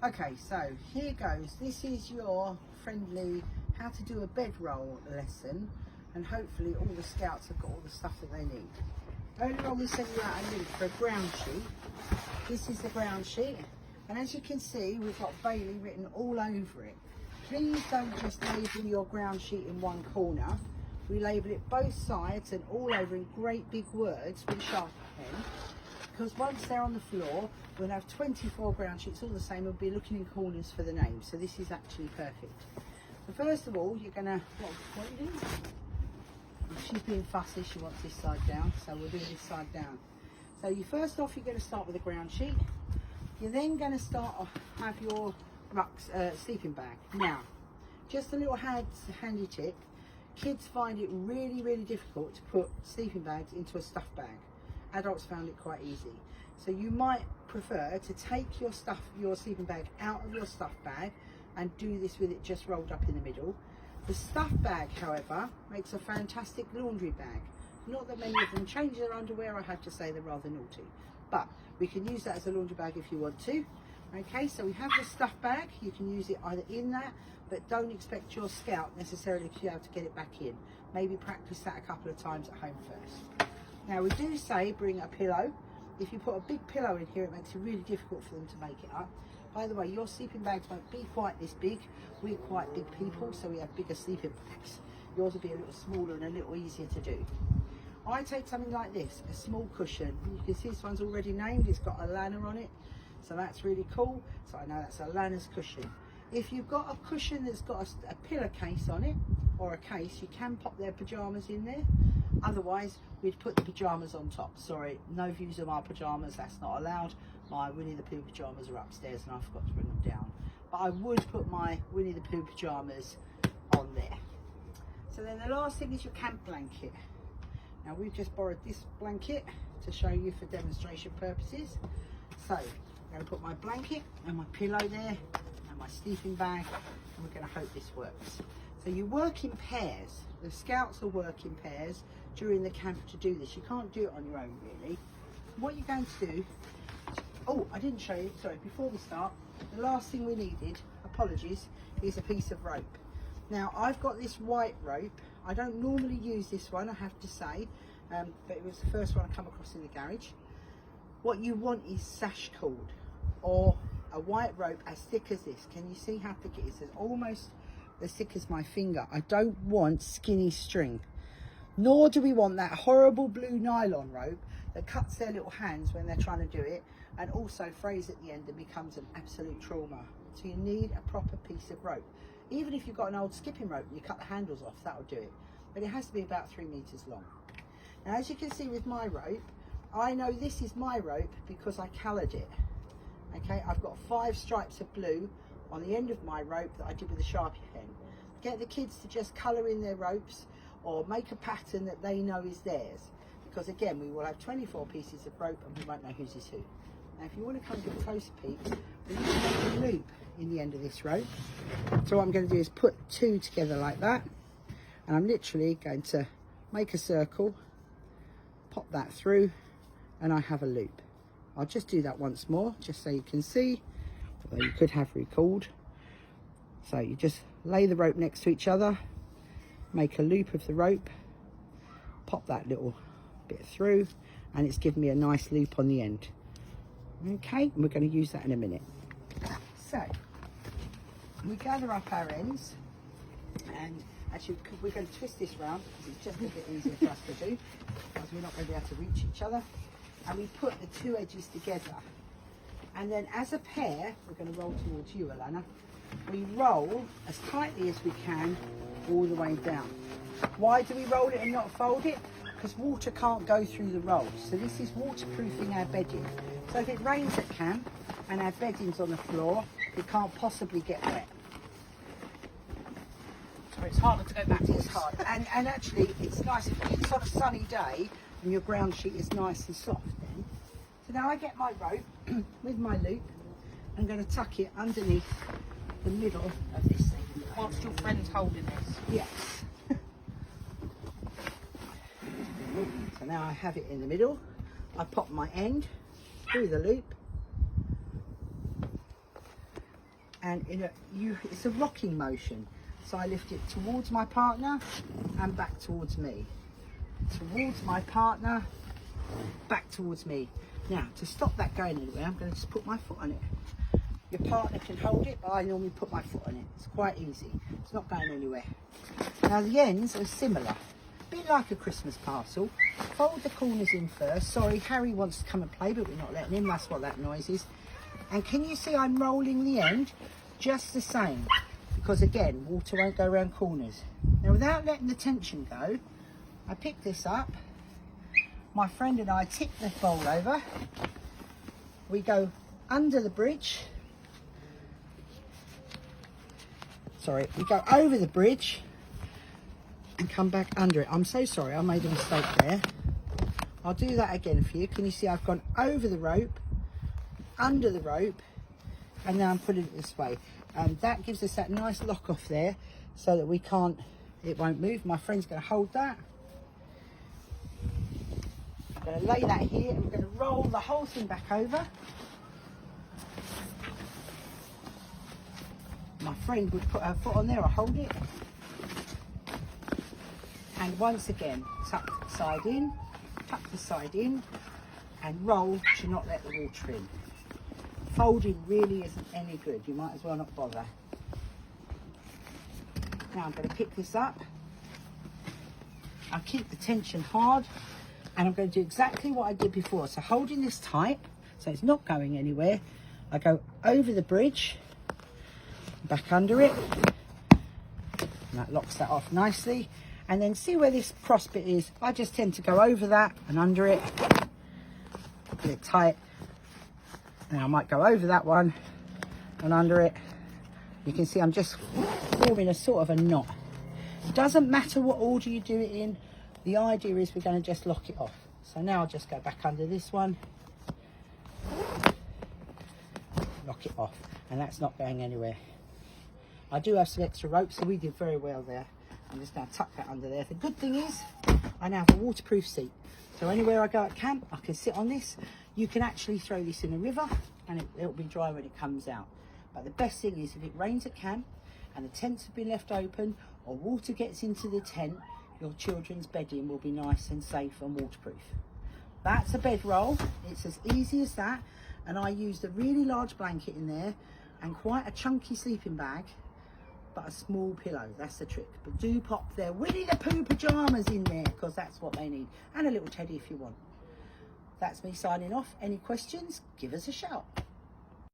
Okay, so here goes. This is your friendly how to do a bedroll lesson, and hopefully all the scouts have got all the stuff that they need. Earlier on we sent you out a link for a ground sheet. This is the ground sheet, and as you can see we've got Bailey written all over it. Please don't just label your ground sheet in one corner. We label it both sides and all over in great big words with a sharp pen, because once they're on the floor we'll have 24 ground sheets all the same. We'll be looking in corners for the names, so this is actually perfect. So first of all, you're gonna what are you doing? She's being fussy, she wants this side down, so we'll do this side down. So you're going to start with a ground sheet. You're then going to have your sleeping bag. Now, just a little handy tip, kids find it really difficult to put sleeping bags into a stuffed bag. Adults found it quite easy. So you might prefer to take your sleeping bag out of your stuffed bag and do this with it just rolled up in the middle. The stuffed bag, however, makes a fantastic laundry bag. Not that many of them change their underwear, I have to say they're rather naughty. But we can use that as a laundry bag if you want to. Okay, so we have the stuffed bag. You can use it either in that, but don't expect your scout necessarily to be able to get it back in. Maybe practice that a couple of times at home first. Now we do say bring a pillow. If you put a big pillow in here, it makes it really difficult for them to make it up. By the way, your sleeping bags won't be quite this big. We're quite big people, so we have bigger sleeping bags. Yours will be a little smaller and a little easier to do. I take something like this, a small cushion. You can see this one's already named. It's got a Lana on it, so that's really cool. So I know that's a Lana's cushion. If you've got a cushion that's got a pillowcase on it, or a case, you can pop their pyjamas in there. Otherwise, we'd put the pyjamas on top. Sorry, no views of my pyjamas, that's not allowed. My Winnie the Pooh pyjamas are upstairs and I forgot to bring them down. But I would put my Winnie the Pooh pyjamas on there. So then the last thing is your camp blanket. Now we've just borrowed this blanket to show you for demonstration purposes. So I'm going to put my blanket and my pillow there and my sleeping bag, and we're going to hope this works. So you work in pairs. The scouts will work in pairs during the camp to do this. You can't do it on your own really. What you're going to do, oh, I didn't show you, sorry, before we start, the last thing we needed, apologies, is a piece of rope. Now I've got this white rope. I don't normally use this one, I have to say, but it was the first one I come across in the garage. What you want is sash cord, or a white rope as thick as this. Can you see how thick it is? It's almost as thick as my finger. I don't want skinny string, nor do we want that horrible blue nylon rope that cuts their little hands when they're trying to do it, and also frays at the end and becomes an absolute trauma. So you need a proper piece of rope. Even if you've got an old skipping rope and you cut the handles off, that'll do it. But it has to be about 3 meters long. Now as you can see with my rope, I know this is my rope because I coloured it. Okay, I've got 5 stripes of blue on the end of my rope that I did with a Sharpie pen. Get the kids to just colour in their ropes or make a pattern that they know is theirs. Because again, we will have 24 pieces of rope and we won't know whose is who. Now if you want to come to a closer peek, we need to make a loop in the end of this rope. So what I'm going to do is put 2 together like that. And I'm literally going to make a circle, pop that through, and I have a loop. I'll just do that once more, just so you can see, although you could have recalled. So you just lay the rope next to each other, make a loop of the rope, pop that little bit through, and it's given me a nice loop on the end. Okay, and we're going to use that in a minute. So we gather up our ends, and actually we're going to twist this round because it's just a bit easier for us to do, because we're not going to be able to reach each other. And we put the 2 edges together, and then as a pair, we're going to roll towards you, Alana. We roll as tightly as we can all the way down. Why do we roll it and not fold it? Because water can't go through the rolls. So this is waterproofing our bedding. So if it rains at camp and our bedding's on the floor, it can't possibly get wet. So it's harder to go back. It is hard. And actually, it's nice if it's on a sunny day and your ground sheet is nice and soft then. So now I get my rope with my loop. I'm going to tuck it underneath the middle of this thing. Whilst your friend's holding this. Yes. So now I have it in the middle. I pop my end through the loop. and it's a rocking motion. So I lift it towards my partner and back towards me. Towards my partner, back towards me. Now, to stop that going anywhere, I'm going to just put my foot on it. Your partner can hold it, but I normally put my foot on it. It's quite easy. It's not going anywhere. Now, the ends are similar. A bit like a Christmas parcel. Fold the corners in first. Sorry, Harry wants to come and play, but we're not letting him. That's what that noise is. And can you see I'm rolling the end just the same? Because again, water won't go around corners. Now, without letting the tension go, I pick this up. My friend and I tip the bowl over. We go under the bridge. Sorry, we go over the bridge and come back under it. I'm so sorry, I made a mistake there. I'll do that again for you. Can you see I've gone over the rope, under the rope, and now I'm putting it this way. And that gives us that nice lock off there so that it won't move. My friend's going to hold that. I'm going to lay that here and we're going to roll the whole thing back over. My friend would put her foot on there, I'll hold it. And once again, tuck the side in, and roll to not let the water in. Folding really isn't any good, you might as well not bother. Now I'm going to pick this up. I'll keep the tension hard, and I'm going to do exactly what I did before. So holding this tight, so it's not going anywhere, I go over the bridge, back under it, and that locks that off nicely. And then see where this cross bit is, I just tend to go over that and under it, put it tight. And I might go over that one and under it. You can see I'm just forming a sort of a knot. It doesn't matter what order you do it in, the idea is we're going to just lock it off. So now I'll just go back under this one, lock it off, and that's not going anywhere. I do have some extra rope, so we did very well there. I'm just going to tuck that under there. The good thing is I now have a waterproof seat, so anywhere I go at camp I can sit on this. You can actually throw this in a river and it'll be dry when it comes out. But the best thing is if it rains at camp and the tents have been left open or water gets into the tent, your children's bedding will be nice and safe and waterproof. That's a bedroll. It's as easy as that, and I used a really large blanket in there and quite a chunky sleeping bag, but a small pillow. That's the trick. But do pop their Winnie the Pooh pajamas in there, because that's what they need, and a little teddy if you want. That's me signing off. Any questions, give us a shout.